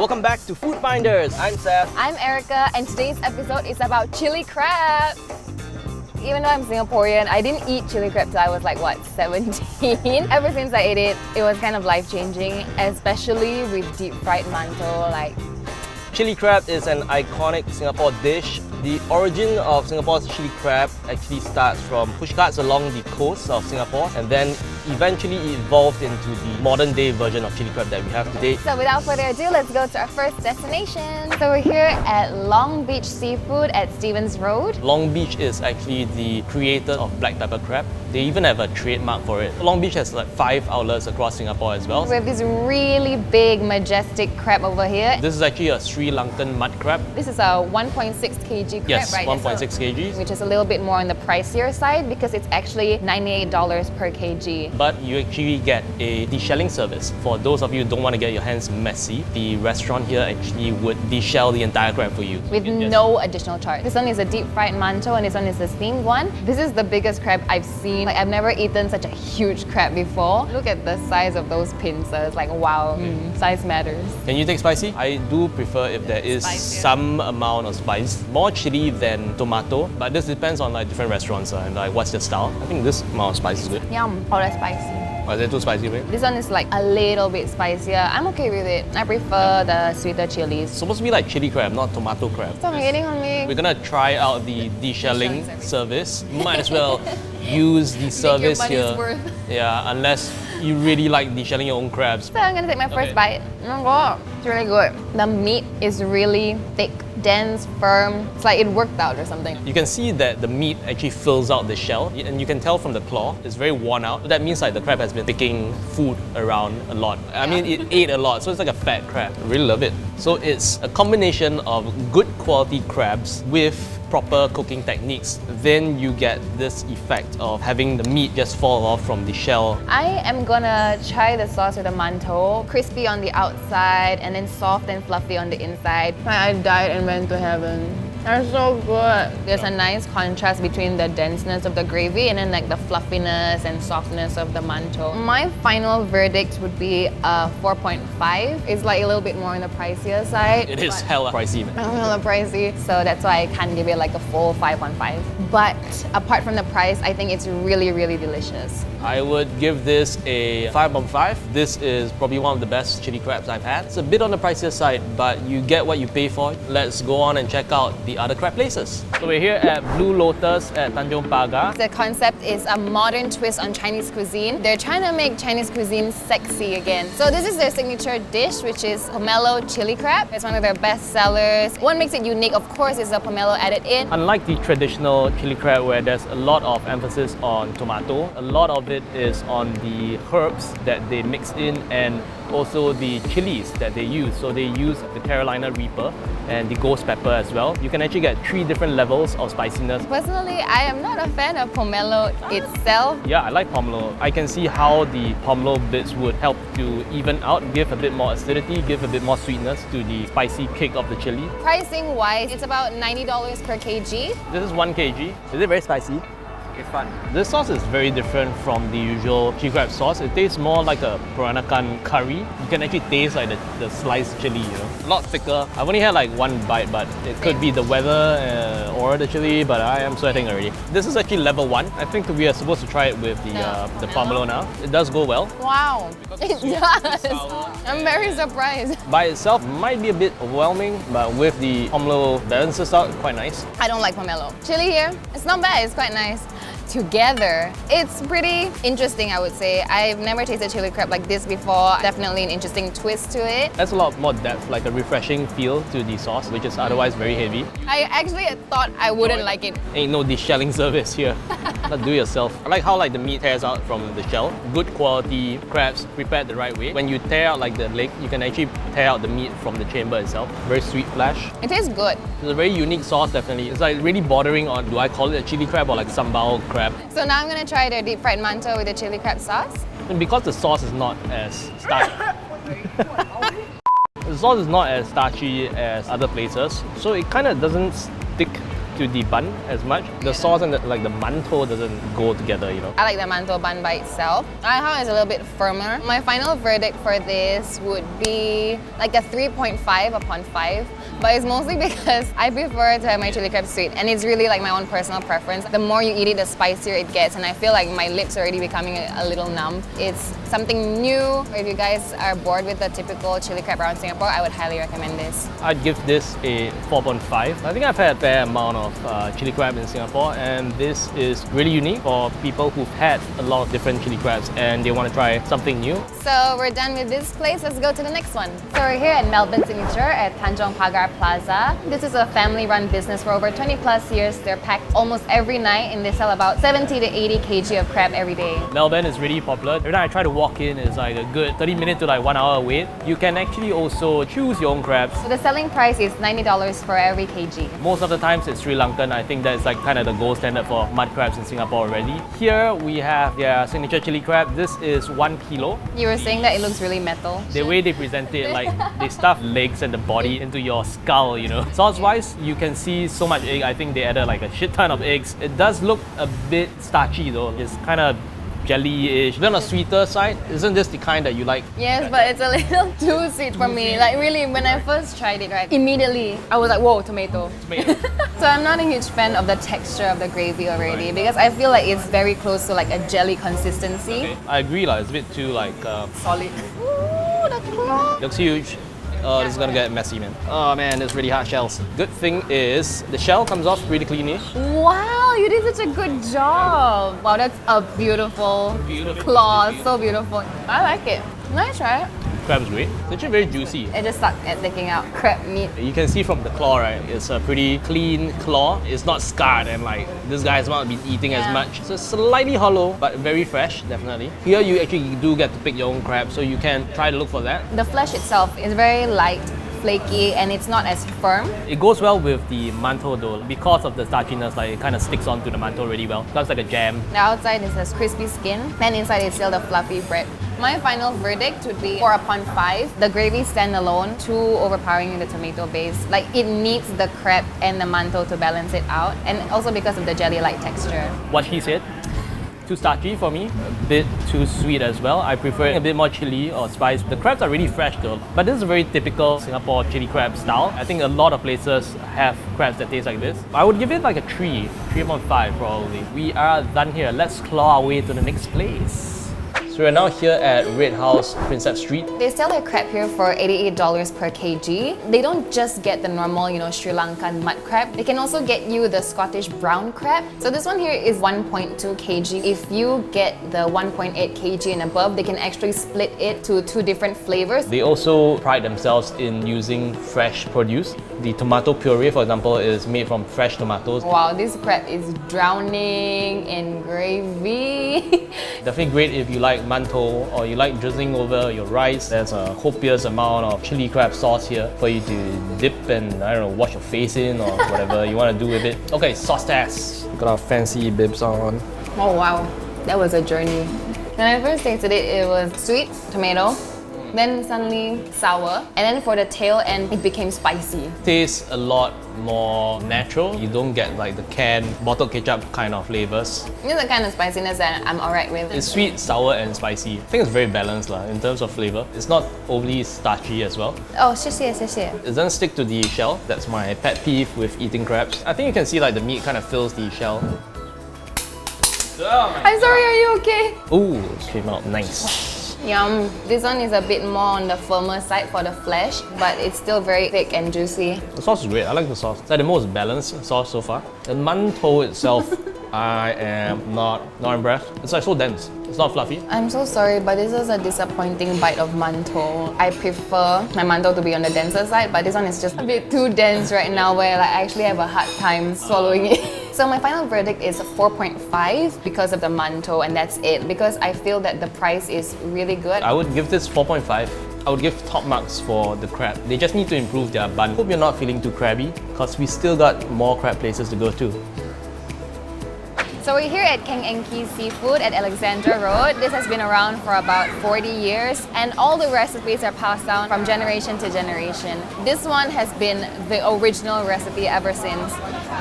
Welcome back to Food Finders. I'm Seth. I'm Erica, and today's episode is about chili crab. Even though I'm Singaporean, I didn't eat chili crab till I was like, what, 17? Ever since I ate it, it was kind of life-changing, especially with deep-fried mantou. Chili crab is an iconic Singapore dish. The origin of Singapore's chili crab actually starts from pushcarts along the coast of Singapore, and then eventually evolved into the modern day version of chili crab that we have today. So without further ado, let's go to our first destination. So we're here at Long Beach Seafood at Stevens Road. Long Beach is actually the creator of black pepper crab. They even have a trademark for it. Long Beach has like 5 outlets across Singapore as well. We have this really big, majestic crab over here. This is actually a Sri Lankan mud crab. This is a 1.6 kg crab, Yes, right? 1.6 kg. Which is a little bit more on the pricier side because it's actually $98 per kg. But you actually get a deshelling service. For those of you who don't want to get your hands messy, the restaurant here actually would deshell the entire crab for you. With no additional charge. This one is a deep fried mantou and this one is a steamed one. This is the biggest crab I've seen. I've never eaten such a huge crab before. Look at the size of those pincers. Wow, size matters. Can you take spicy? I do prefer if there is some amount of spice. More chili than tomato, but this depends on different restaurants and what's the style. I think this amount of spice is good. Yum, oh that's spicy. Or is it too spicy, babe? This one is a little bit spicier. I'm okay with it. I prefer the sweeter chilies. It's supposed to be like chili crab, not tomato crab. Stop getting on me. We're gonna try out the deshelling service. Might as well use the service here. Worth. Yeah, unless you really like deshelling your own crabs. So I'm gonna take my first bite. Oh god, it's really good. The meat is really thick, dense, firm. It's like it worked out or something. You can see that the meat actually fills out the shell, and you can tell from the claw, it's very worn out. That means the crab has been picking food around a lot. I mean, it ate a lot, so it's like a fat crab. I really love it. So it's a combination of good quality crabs with proper cooking techniques. Then you get this effect of having the meat just fall off from the shell. I am gonna try the sauce with the mantou. Crispy on the outside and then soft and fluffy on the inside. I died and went to heaven. They're so good. There's a nice contrast between the denseness of the gravy and then the fluffiness and softness of the mantou. My final verdict would be a 4.5. It's a little bit more on the pricier side. It is hella pricey, man. Hella pricey, so that's why I can't give it a full 5.5. But apart from the price, I think it's really, really delicious. I would give this a 5.5. This is probably one of the best chili crabs I've had. It's a bit on the pricier side, but you get what you pay for. Let's go on and check out the other crab places. So we're here at Blue Lotus at Tanjong Pagar. The concept is a modern twist on Chinese cuisine. They're trying to make Chinese cuisine sexy again. So this is their signature dish, which is pomelo chili crab. It's one of their best sellers. What makes it unique, of course, is the pomelo added in. Unlike the traditional chili crab where there's a lot of emphasis on tomato, a lot of it is on the herbs that they mix in and also the chilies that they use. So they use the Carolina Reaper and the ghost pepper as well. You can actually get 3 different levels of spiciness. Personally, I am not a fan of pomelo itself. Yeah, I like pomelo. I can see how the pomelo bits would help to even out, give a bit more acidity, give a bit more sweetness to the spicy kick of the chili. Pricing wise, it's about $90 per kg. This is 1 kg. Is it very spicy? It's fun. This sauce is very different from the usual chili crab sauce. It tastes more like a Peranakan curry. You can actually taste the sliced chili, A lot thicker. I've only had 1 bite, but it could be the weather or the chili, but I am sweating already. This is actually level 1. I think we are supposed to try it with the pomelo now. It does go well. Wow, it does. I'm very surprised. By itself, might be a bit overwhelming, but with the pomelo balances out, quite nice. I don't like pomelo. Chili here, it's not bad, it's quite nice. Together, it's pretty interesting, I would say. I've never tasted chili crab like this before. Definitely an interesting twist to it. There's a lot more depth, a refreshing feel to the sauce, which is otherwise very heavy. I actually thought I wouldn't like it. Ain't no deshelling service here. Not do yourself. I like how the meat tears out from the shell. Good quality crabs prepared the right way. When you tear out the leg, you can actually tear out the meat from the chamber itself. Very sweet flesh. It tastes good. It's a very unique sauce, definitely. It's really bordering on, do I call it a chili crab or sambal crab? So now I'm gonna try the deep fried mantou with the chili crab sauce. And because the sauce is not as starchy, the sauce is not as starchy as other places, so it kind of doesn't stick to the bun as much. The sauce and the mantou doesn't go together, you know. I like the mantou bun by itself. I like how it's a little bit firmer. My final verdict for this would be like a 3.5 upon 5. But it's mostly because I prefer to have my chili crab sweet, and it's really like my own personal preference. The more you eat it, the spicier it gets, and I feel like my lips are already becoming a little numb. It's something new. If you guys are bored with the typical chili crab around Singapore, I would highly recommend this. I'd give this a 4.5. I think I've had a fair amount of chili crab in Singapore, and this is really unique for people who've had a lot of different chili crabs and they want to try something new. So we're done with this place. Let's go to the next one. So we're here at Melbourne Signature at Tanjong Pagar Plaza. This is a family-run business for over 20 plus years. They're packed almost every night and they sell about 70 to 80 kg of crab every day. Melbourne is really popular. Every time I try to walk in, it's like a good 30 minute to like 1 hour wait. You can actually also choose your own crabs. So the selling price is $90 for every kg. Most of the times it's Sri Lankan. I think that's like kind of the gold standard for mud crabs in Singapore already. Here we have their signature chili crab. This is 1 kilo. You were saying that it looks really metal. The way they present it, like they stuff legs and the body into your skull, you know. Sauce-wise, you can see so much egg. I think they added like a shit ton of eggs. It does look a bit starchy though. It's kind of jelly-ish. Then on the sweeter side, isn't this the kind that you like? Yes, but it's a little too sweet for me. Like really, when I first tried it, right, immediately I was like, whoa, tomato. So I'm not a huge fan of the texture of the gravy already because I feel like it's very close to like a jelly consistency. Okay. I agree, like, it's a bit too like... Solid. Ooh, the claw. looks huge. Oh, this is gonna get messy, man. Oh man, it's really hard shells. Good thing is, the shell comes off pretty cleanish. Wow, you did such a good job. Wow, that's a beautiful claw. So beautiful. I like it. Nice, right? Crab's great. It's actually very juicy. It just sucked at taking out crab meat. You can see from the claw, right? It's a pretty clean claw. It's not scarred and like this guy's not been eating as much. So slightly hollow, but very fresh, definitely. Here you actually do get to pick your own crab, so you can try to look for that. The flesh itself is very light, flaky, and it's not as firm. It goes well with the mantou though. Because of the starchiness, like it kind of sticks onto the mantou really well. It looks like a jam. The outside is a crispy skin, and inside is still the fluffy bread. My final verdict would be 4 upon 5. The gravy standalone, too overpowering in the tomato base. Like it needs the crab and the mantou to balance it out, and also because of the jelly-like texture. What he said, too starchy for me, a bit too sweet as well. I prefer a bit more chili or spice. The crabs are really fresh though, but this is a very typical Singapore chili crab style. I think a lot of places have crabs that taste like this. I would give it like a 3 upon 5 probably. We are done here. Let's claw our way to the next place. So we're now here at Red House, Prinsep Street. They sell their crab here for $88 per kg. They don't just get the normal, Sri Lankan mud crab. They can also get you the Scottish brown crab. So this one here is 1.2 kg. If you get the 1.8 kg and above, they can actually split it to 2 different flavors. They also pride themselves in using fresh produce. The tomato puree, for example, is made from fresh tomatoes. Wow, this crab is drowning in gravy. Definitely great if you like mantou or you like drizzling over your rice. There's a copious amount of chili crab sauce here for you to dip and, I don't know, wash your face in or whatever you want to do with it. Okay, sauce test. Got our fancy bibs on. Oh wow, that was a journey. When I first tasted it, it was sweet tomato, then suddenly sour, and then for the tail end, it became spicy. Tastes a lot more natural. You don't get like the canned bottled ketchup kind of flavors. This is the kind of spiciness that I'm alright with. It's sweet, sour and spicy. I think it's very balanced in terms of flavor. It's not overly starchy as well. Oh, 谢谢, 谢谢. It doesn't stick to the shell. That's my pet peeve with eating crabs. I think you can see like the meat kind of fills the shell. Oh I'm sorry, are you okay? Ooh, it came out nice. Yum. This one is a bit more on the firmer side for the flesh, but it's still very thick and juicy. The sauce is great. I like the sauce. It's like the most balanced sauce so far. The mantou itself, I am not impressed. It's like so dense. It's not fluffy. I'm so sorry, but this is a disappointing bite of mantou. I prefer my mantou to be on the denser side, but this one is just a bit too dense right now where like, I actually have a hard time swallowing it. So my final verdict is 4.5 because of the mantou, and that's it. Because I feel that the price is really good. I would give this 4.5. I would give top marks for the crab. They just need to improve their bun. Hope you're not feeling too crabby, because we still got more crab places to go to. So we're here at Cangrejo Seafood at Alexandra Road. This has been around for about 40 years and all the recipes are passed down from generation to generation. This one has been the original recipe ever since.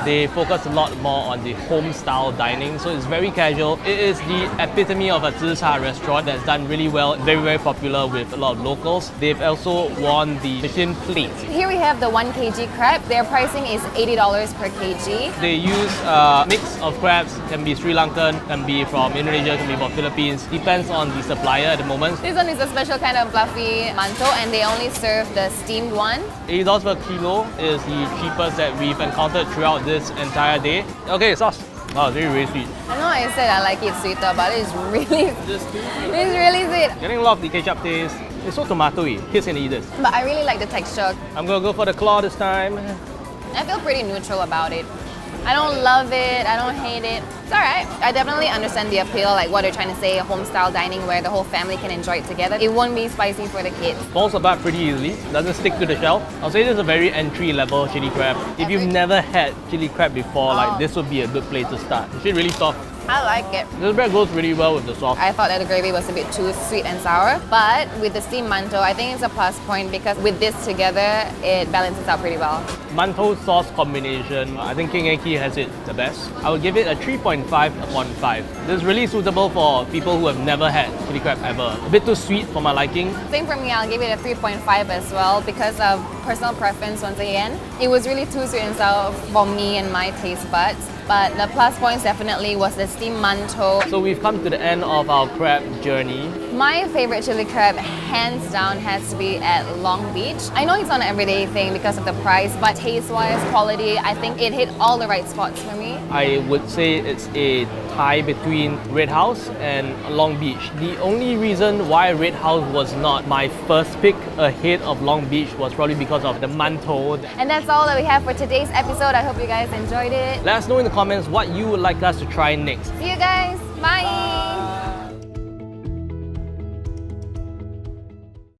They focus a lot more on the home-style dining, so it's very casual. It is the epitome of a zi cha restaurant that's done really well, very, very popular with a lot of locals. They've also won the Michelin plate. Here we have the 1 kg crab. Their pricing is $80 per kg. They use a mix of crabs, can be Sri Lankan, can be from Indonesia, can be from Philippines. Depends on the supplier at the moment. This one is a special kind of fluffy mantou and they only serve the steamed one. $80 per kilo is the cheapest that we've encountered throughout this entire day. Okay, sauce. Oh, very, very sweet. I know I said I like it sweeter, but it's really sweet. Getting a lot of the ketchup taste. It's so tomatoey. Kids can eat this. But I really like the texture. I'm gonna go for the claw this time. I feel pretty neutral about it. I don't love it, I don't hate it. It's alright. I definitely understand the appeal, like what they're trying to say, home style dining where the whole family can enjoy it together. It won't be spicy for the kids. Falls apart pretty easily, doesn't stick to the shell. I'll say this is a very entry level chili crab. If you've never had chili crab before, like this would be a good place to start. It's really soft. I like it. This bread goes really well with the sauce. I thought that the gravy was a bit too sweet and sour, but with the steamed mantou, I think it's a plus point because with this together, it balances out pretty well. Mantou sauce combination, I think Cangrejo has it the best. I would give it a 3.5 upon 5. This is really suitable for people who have never had chili crab ever. A bit too sweet for my liking. Same for me, I'll give it a 3.5 as well because of personal preference once again. It was really too sweet and sour for me and my taste buds. But the plus points definitely was the steamed mantou. So we've come to the end of our crab journey. My favorite chili crab, hands down, has to be at Long Beach. I know it's not an everyday thing because of the price, but taste-wise, quality, I think it hit all the right spots for me. I would say it's a tie between Red House and Long Beach. The only reason why Red House was not my first pick ahead of Long Beach was probably because of the mantou. And that's all that we have for today's episode. I hope you guys enjoyed it. Let us know in the comments what you would like us to try next. See you guys. Bye.